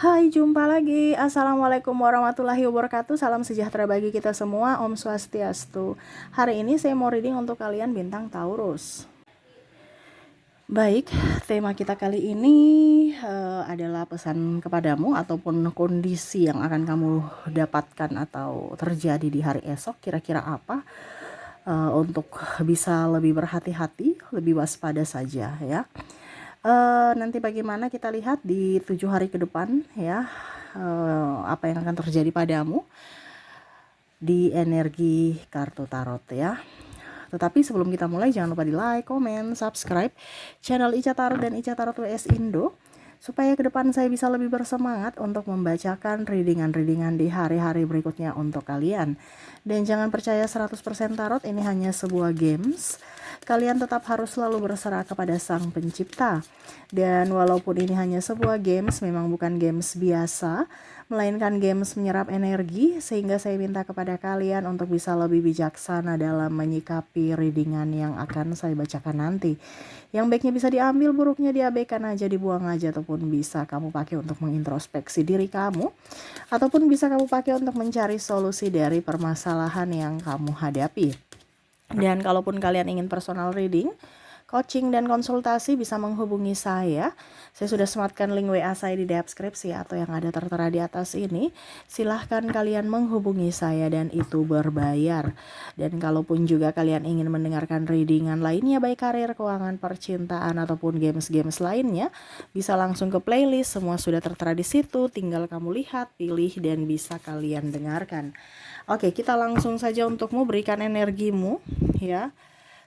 Hai, jumpa lagi. Assalamualaikum warahmatullahi wabarakatuh. Salam sejahtera bagi kita semua. Om Swastiastu. Hari ini saya mau reading untuk kalian bintang Taurus. Baik, tema kita kali ini adalah pesan kepadamu ataupun kondisi yang akan kamu dapatkan atau terjadi di hari esok. Kira-kira apa? Untuk bisa lebih berhati-hati, lebih waspada saja ya. Nanti bagaimana kita lihat di 7 hari ke depan ya, apa yang akan terjadi padamu di energi kartu tarot ya. Tetapi sebelum kita mulai, jangan lupa di like, komen, subscribe channel Ica Tarot dan Ica Tarot WS Indo, supaya ke depan saya bisa lebih bersemangat untuk membacakan readingan-readingan di hari-hari berikutnya untuk kalian. Dan jangan percaya 100% tarot ini hanya sebuah games. Kalian tetap harus selalu berserah kepada Sang Pencipta. Dan walaupun ini hanya sebuah games, memang bukan games biasa, melainkan games menyerap energi, sehingga saya minta kepada kalian untuk bisa lebih bijaksana dalam menyikapi readingan yang akan saya bacakan nanti. Yang baiknya bisa diambil, buruknya diabaikan aja, dibuang aja, ataupun bisa kamu pakai untuk mengintrospeksi diri kamu, ataupun bisa kamu pakai untuk mencari solusi dari permasalahan yang kamu hadapi. Dan kalaupun kalian ingin personal reading, coaching dan konsultasi, bisa menghubungi saya. Saya sudah sematkan link WA saya di deskripsi atau yang ada tertera di atas ini. Silahkan kalian menghubungi saya dan itu berbayar. Dan kalaupun juga kalian ingin mendengarkan readingan lainnya, baik karir, keuangan, percintaan, ataupun games-games lainnya, bisa langsung ke playlist. Semua sudah tertera di situ. Tinggal kamu lihat, pilih, dan bisa kalian dengarkan. Oke, kita langsung saja untukmu, berikan energimu ya.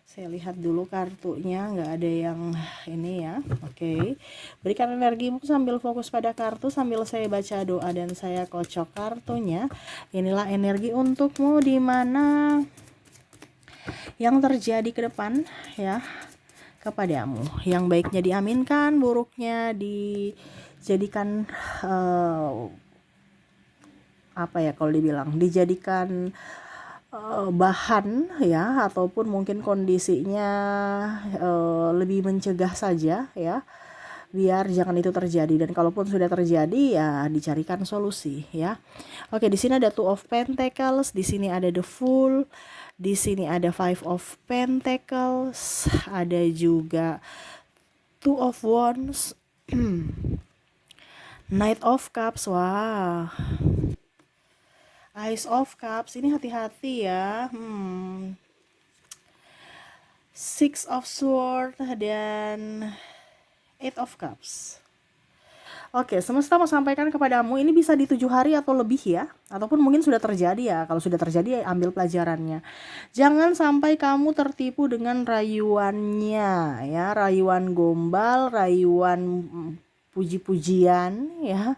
Saya lihat dulu kartunya, nggak ada yang ini ya. Oke, berikan energimu sambil fokus pada kartu, sambil saya baca doa dan saya kocok kartunya. Inilah energi untukmu, di mana yang terjadi ke depan ya kepadamu. Yang baiknya diaminkan, buruknya dijadikan apa ya kalau dibilang, dijadikan bahan ya, ataupun mungkin kondisinya lebih mencegah saja ya, biar jangan itu terjadi. Dan kalaupun sudah terjadi ya dicarikan solusi ya. Oke, di sini ada Two of Pentacles, di sini ada The Fool, di sini ada Five of Pentacles, ada juga Two of Wands, Knight of Cups. Wah, Ace of Cups, ini hati-hati ya. Six of Swords dan Eight of Cups. Oke, semesta mau sampaikan kepadamu, ini bisa di 7 hari atau lebih ya, ataupun mungkin sudah terjadi ya. Kalau sudah terjadi, ya ambil pelajarannya. Jangan sampai kamu tertipu dengan rayuannya ya, rayuan gombal, rayuan puji-pujian ya.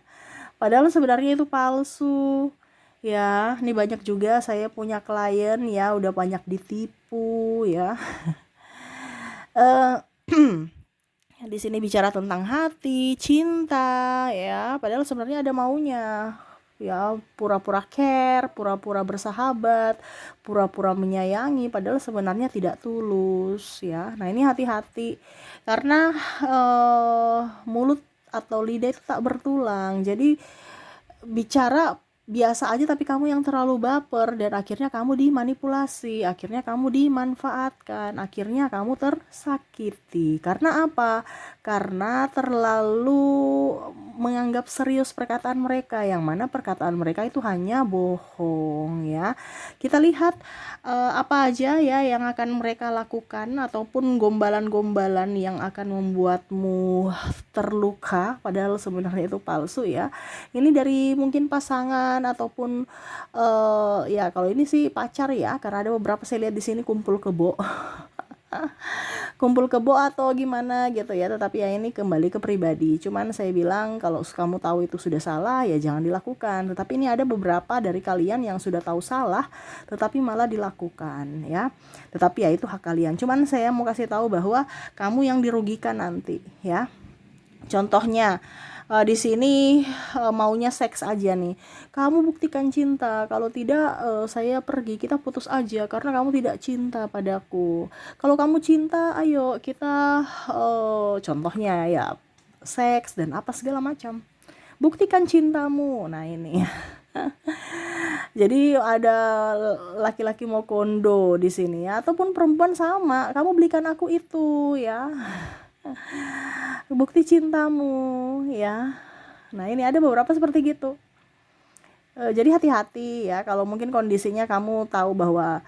Padahal sebenarnya itu palsu. Ya, ini banyak juga saya punya klien ya, udah banyak ditipu ya. Di sini bicara tentang hati, cinta ya, padahal sebenarnya ada maunya. Ya, pura-pura care, pura-pura bersahabat, pura-pura menyayangi, padahal sebenarnya tidak tulus ya. Nah, ini hati-hati karena mulut atau lidah itu tak bertulang. Jadi bicara biasa aja tapi kamu yang terlalu baper, dan akhirnya kamu dimanipulasi, akhirnya kamu dimanfaatkan, akhirnya kamu tersakiti. Karena apa? Karena terlalu menganggap serius perkataan mereka, yang mana perkataan mereka itu hanya bohong ya. Kita lihat apa aja ya yang akan mereka lakukan, ataupun gombalan-gombalan yang akan membuatmu terluka, padahal sebenarnya itu palsu ya. Ini dari mungkin pasangan ataupun ya kalau ini sih pacar ya, karena ada beberapa saya lihat di sini kumpul kebo. Kumpul kebo atau gimana gitu ya. Tetapi ya ini kembali ke pribadi. Cuman saya bilang kalau kamu tahu itu sudah salah ya jangan dilakukan. Tetapi ini ada beberapa dari kalian yang sudah tahu salah tetapi malah dilakukan ya. Tetapi ya itu hak kalian. Cuman saya mau kasih tahu bahwa kamu yang dirugikan nanti ya. Contohnya di sini maunya seks aja nih. Kamu buktikan cinta. Kalau tidak saya pergi, kita putus aja karena kamu tidak cinta padaku. Kalau kamu cinta, ayo kita contohnya ya seks dan apa segala macam. Buktikan cintamu. Nah ini. Jadi ada laki-laki mau kondo di sini ya, ataupun perempuan sama, kamu belikan aku itu ya. Bukti cintamu ya. Nah, ini ada beberapa seperti gitu. Jadi hati-hati ya, kalau mungkin kondisinya kamu tahu bahwa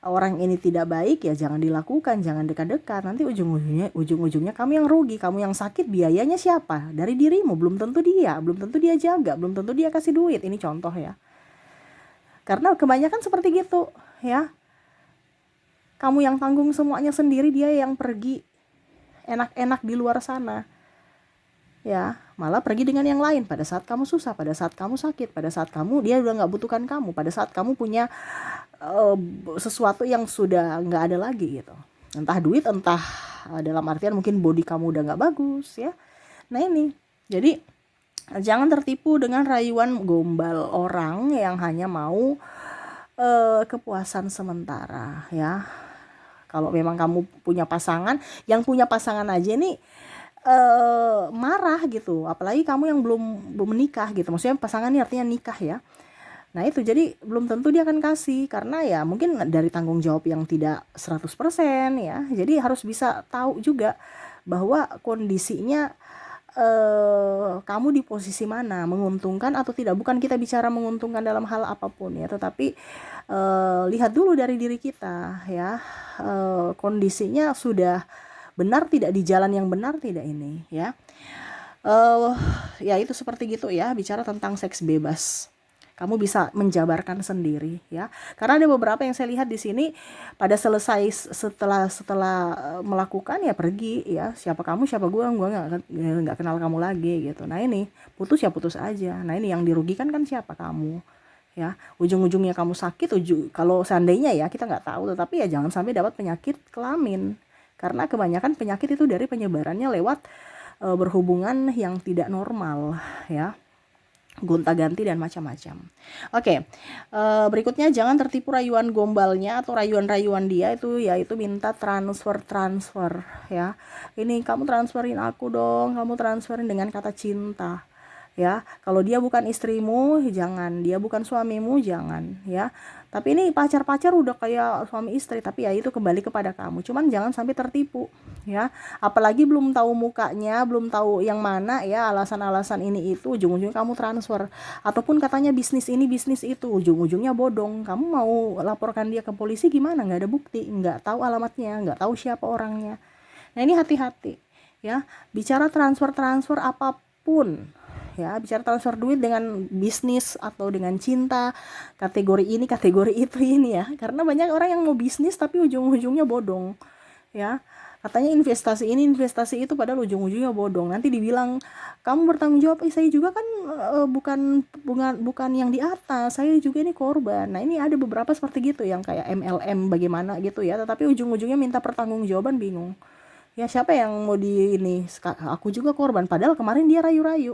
orang ini tidak baik, ya jangan dilakukan, jangan dekat-dekat. Nanti ujung-ujungnya kamu yang rugi, kamu yang sakit, biayanya siapa? Dari dirimu, belum tentu dia jaga, belum tentu dia kasih duit. Ini contoh ya. Karena kebanyakan seperti gitu ya. Kamu yang tanggung semuanya sendiri, dia yang pergi enak-enak di luar sana. Ya, malah pergi dengan yang lain pada saat kamu susah, pada saat kamu sakit, pada saat kamu dia udah nggak butuhkan kamu, pada saat kamu punya uh, sesuatu yang sudah nggak ada lagi gitu. Entah duit, entah dalam artian mungkin body kamu udah nggak bagus ya. Nah ini, jadi jangan tertipu dengan rayuan gombal orang yang hanya mau kepuasan sementara ya. Kalau memang kamu punya pasangan, yang punya pasangan aja nih marah gitu, apalagi kamu yang belum menikah gitu, maksudnya pasangan ini artinya nikah ya. Nah itu, jadi belum tentu dia akan kasih, karena ya mungkin dari tanggung jawab yang tidak 100% ya. Jadi harus bisa tahu juga bahwa kondisinya kamu di posisi mana, menguntungkan atau tidak. Bukan kita bicara menguntungkan dalam hal apapun ya, tetapi lihat dulu dari diri kita ya, kondisinya sudah benar tidak, di jalan yang benar tidak ini ya. Ya itu seperti gitu ya, bicara tentang seks bebas. Kamu bisa menjabarkan sendiri ya. Karena ada beberapa yang saya lihat di sini pada selesai setelah melakukan ya pergi ya. Siapa kamu, siapa gua nggak kenal kamu lagi gitu. Nah ini putus ya putus aja. Nah ini yang dirugikan kan siapa, kamu ya. Ujung-ujungnya kamu sakit, kalau seandainya ya, kita nggak tahu, tetapi ya jangan sampai dapat penyakit kelamin. Karena kebanyakan penyakit itu dari penyebarannya lewat berhubungan yang tidak normal ya, gonta-ganti dan macam-macam. Oke, berikutnya jangan tertipu rayuan gombalnya atau rayuan-rayuan dia itu, yaitu minta transfer ya. Ini kamu transferin aku dong, kamu transferin dengan kata cinta ya. Kalau dia bukan istrimu jangan, dia bukan suamimu jangan ya. Tapi ini pacar-pacar udah kayak suami istri, tapi ya itu kembali kepada kamu. Cuman jangan sampai tertipu ya. Apalagi belum tahu mukanya, belum tahu yang mana ya, alasan-alasan ini itu, ujung-ujungnya kamu transfer. Ataupun katanya bisnis ini bisnis itu, ujung-ujungnya bodong. Kamu mau laporkan dia ke polisi gimana? Nggak ada bukti, nggak tahu alamatnya, nggak tahu siapa orangnya. Nah ini hati-hati ya. Bicara transfer apapun ya, bicara transfer duit dengan bisnis atau dengan cinta, kategori ini kategori itu ini ya. Karena banyak orang yang mau bisnis tapi ujung-ujungnya bodong ya. Katanya investasi ini investasi itu, padahal ujung-ujungnya bodong. Nanti dibilang kamu bertanggung jawab, saya juga kan bukan yang di atas, saya juga ini korban. Nah ini ada beberapa seperti gitu yang kayak MLM bagaimana gitu ya, tetapi ujung-ujungnya minta pertanggungjawaban, bingung ya. Siapa yang mau di ini, aku juga korban, padahal kemarin dia rayu-rayu,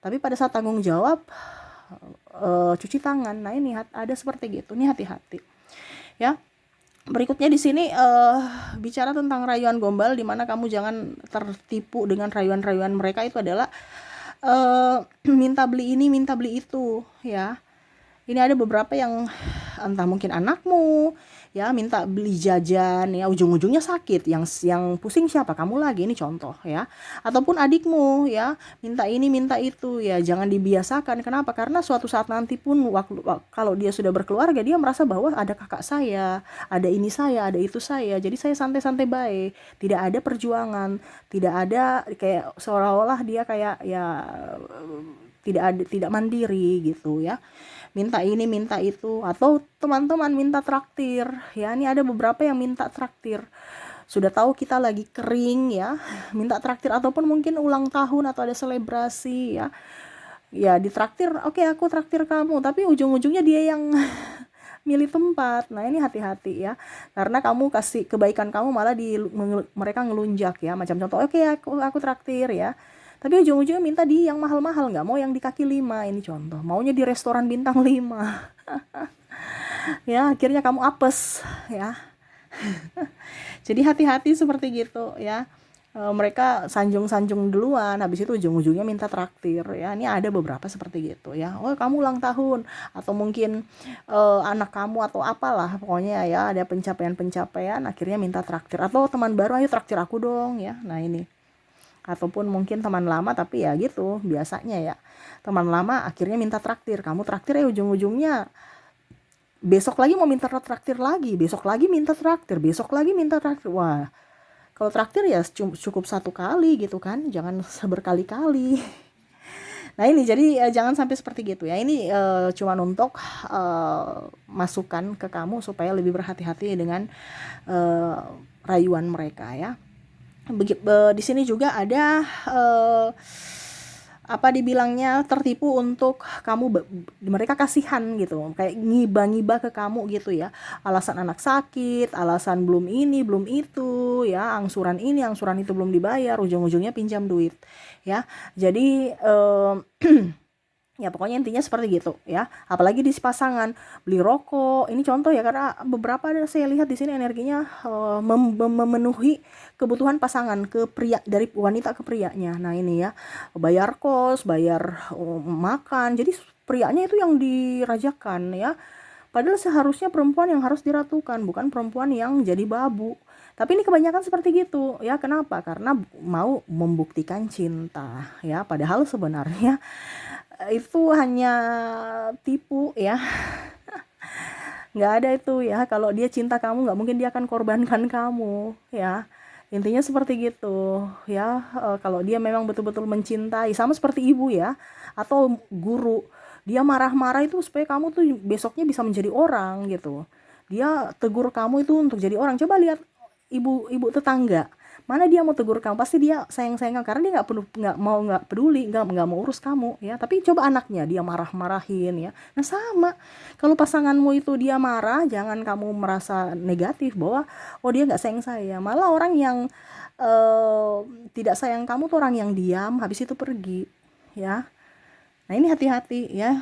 tapi pada saat tanggung jawab cuci tangan. Nah ini ada seperti gitu, ini hati-hati ya. Berikutnya di sini bicara tentang rayuan gombal, di mana kamu jangan tertipu dengan rayuan-rayuan mereka. Itu adalah minta beli ini, minta beli itu ya. Ini ada beberapa yang entah mungkin anakmu ya minta beli jajan ya, ujung-ujungnya sakit, yang pusing siapa, kamu lagi, ini contoh ya. Ataupun adikmu ya minta ini minta itu ya, jangan dibiasakan. Kenapa? Karena suatu saat nanti pun kalau dia sudah berkeluarga, dia merasa bahwa ada kakak saya, ada ini saya, ada itu saya, jadi saya santai-santai baik, tidak ada perjuangan, tidak ada kayak seolah-olah dia kayak ya tidak mandiri gitu ya. Minta ini minta itu, atau teman-teman minta traktir ya. Ini ada beberapa yang minta traktir, sudah tahu kita lagi kering ya, minta traktir. Ataupun mungkin ulang tahun atau ada selebrasi ya, ya ditraktir, oke aku traktir kamu, tapi ujung-ujungnya dia yang milih tempat. Nah ini hati-hati ya, karena kamu kasih kebaikan kamu malah mereka ngelunjak ya. Macam contoh, oke aku traktir ya, tapi ujung-ujungnya minta di yang mahal-mahal, nggak mau yang di kaki 5. Ini contoh, maunya di restoran bintang 5 ya, akhirnya kamu apes ya. Jadi hati-hati seperti gitu ya. Mereka sanjung-sanjung duluan, habis itu ujung-ujungnya minta traktir ya. Ini ada beberapa seperti gitu ya. Oh, kamu ulang tahun, atau mungkin anak kamu atau apalah pokoknya ya, ada pencapaian-pencapaian akhirnya minta traktir, atau teman baru, ayo traktir aku dong ya. Nah ini, ataupun mungkin teman lama, tapi ya gitu biasanya ya, teman lama akhirnya minta traktir, kamu traktir ya, ujung-ujungnya besok lagi mau minta traktir lagi, besok lagi minta traktir, besok lagi minta traktir. Wah, kalau traktir ya cukup satu kali gitu kan, jangan berkali-kali. Nah ini jadi jangan sampai seperti gitu ya. Ini cuman untuk masukan ke kamu supaya lebih berhati-hati dengan rayuan mereka ya. Di sini juga ada apa dibilangnya, tertipu untuk kamu, mereka kasihan gitu, kayak ngiba-ngiba ke kamu gitu ya, alasan anak sakit, alasan belum ini belum itu ya, angsuran ini angsuran itu belum dibayar, ujung-ujungnya pinjam duit ya. Jadi ya pokoknya intinya seperti gitu ya. Apalagi di pasangan, beli rokok, ini contoh ya, karena beberapa ada saya lihat di sini energinya memenuhi kebutuhan pasangan, ke pria, dari wanita ke prianya. Nah ini ya, bayar kos, bayar makan, jadi prianya itu yang dirajakan ya. Padahal seharusnya perempuan yang harus diratukan, bukan perempuan yang jadi babu. Tapi ini kebanyakan seperti gitu ya. Kenapa? Karena mau membuktikan cinta ya. Padahal sebenarnya itu hanya tipu ya. Nggak ada itu ya, kalau dia cinta kamu nggak mungkin dia akan korbankan kamu ya. Intinya seperti gitu ya. Kalau dia memang betul-betul mencintai, sama seperti ibu ya, atau guru, dia marah-marah itu supaya kamu tuh besoknya bisa menjadi orang gitu. Dia tegur kamu itu untuk jadi orang. Coba lihat ibu tetangga, mana dia mau tegur kamu, pasti dia sayang-sayang kamu, karena dia nggak peduli, nggak mau urus kamu ya. Tapi coba anaknya dia marah-marahin ya. Nah sama, kalau pasanganmu itu dia marah, jangan kamu merasa negatif bahwa oh dia nggak sayang saya. Malah orang yang uh, tidak sayang kamu tuh orang yang diam habis itu pergi ya. Nah ini hati-hati ya,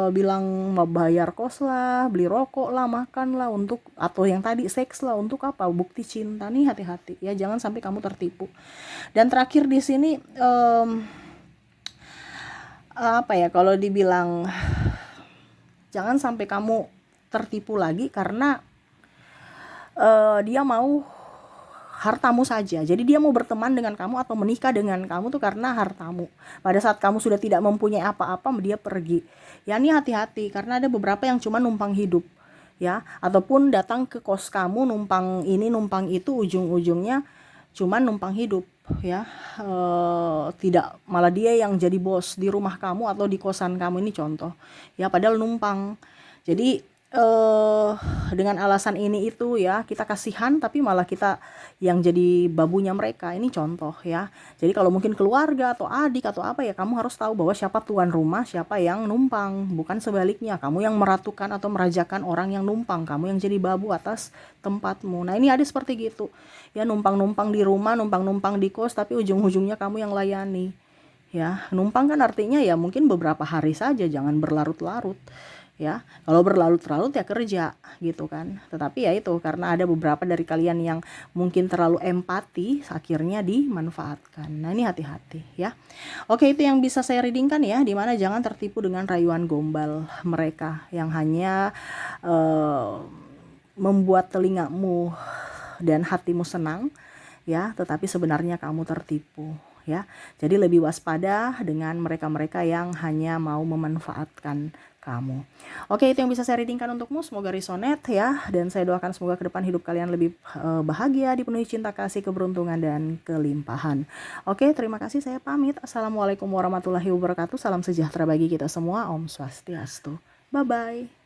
bilang mau bayar kos lah, beli rokok lah, makan lah, untuk, atau yang tadi seks lah, untuk apa? Bukti cinta. Nih hati-hati ya, jangan sampai kamu tertipu. Dan terakhir di sini apa ya, kalau dibilang jangan sampai kamu tertipu lagi karena dia mau hartamu saja. Jadi dia mau berteman dengan kamu atau menikah dengan kamu tuh karena hartamu. Pada saat kamu sudah tidak mempunyai apa-apa, dia pergi. Ya ini hati-hati, karena ada beberapa yang cuma numpang hidup ya, ataupun datang ke kos kamu numpang ini numpang itu, ujung-ujungnya cuma numpang hidup ya. Tidak, malah dia yang jadi bos di rumah kamu atau di kosan kamu, ini contoh ya, padahal numpang. Jadi dengan alasan ini itu ya, kita kasihan tapi malah kita yang jadi babunya mereka, ini contoh ya. Jadi kalau mungkin keluarga atau adik atau apa ya, kamu harus tahu bahwa siapa tuan rumah, siapa yang numpang, bukan sebaliknya, kamu yang meratukan atau merajakan orang yang numpang, kamu yang jadi babu atas tempatmu. Nah ini ada seperti gitu ya, numpang-numpang di rumah, numpang-numpang di kos, tapi ujung-ujungnya kamu yang layani ya. Numpang kan artinya ya mungkin beberapa hari saja, jangan berlarut-larut ya. Kalau berlarut-larut ya kerja gitu kan. Tetapi ya itu, karena ada beberapa dari kalian yang mungkin terlalu empati, akhirnya dimanfaatkan. Nah ini hati-hati ya. Oke, itu yang bisa saya readingkan ya, dimana jangan tertipu dengan rayuan gombal mereka yang hanya membuat telingamu dan hatimu senang ya, tetapi sebenarnya kamu tertipu ya. Jadi lebih waspada dengan mereka-mereka yang hanya mau memanfaatkan kamu. Oke, itu yang bisa saya readingkan untukmu. Semoga resonate ya, dan saya doakan semoga ke depan hidup kalian lebih bahagia, dipenuhi cinta kasih, keberuntungan dan kelimpahan. Oke, terima kasih, saya pamit. Assalamualaikum warahmatullahi wabarakatuh. Salam sejahtera bagi kita semua. Om Swastiastu. Bye bye.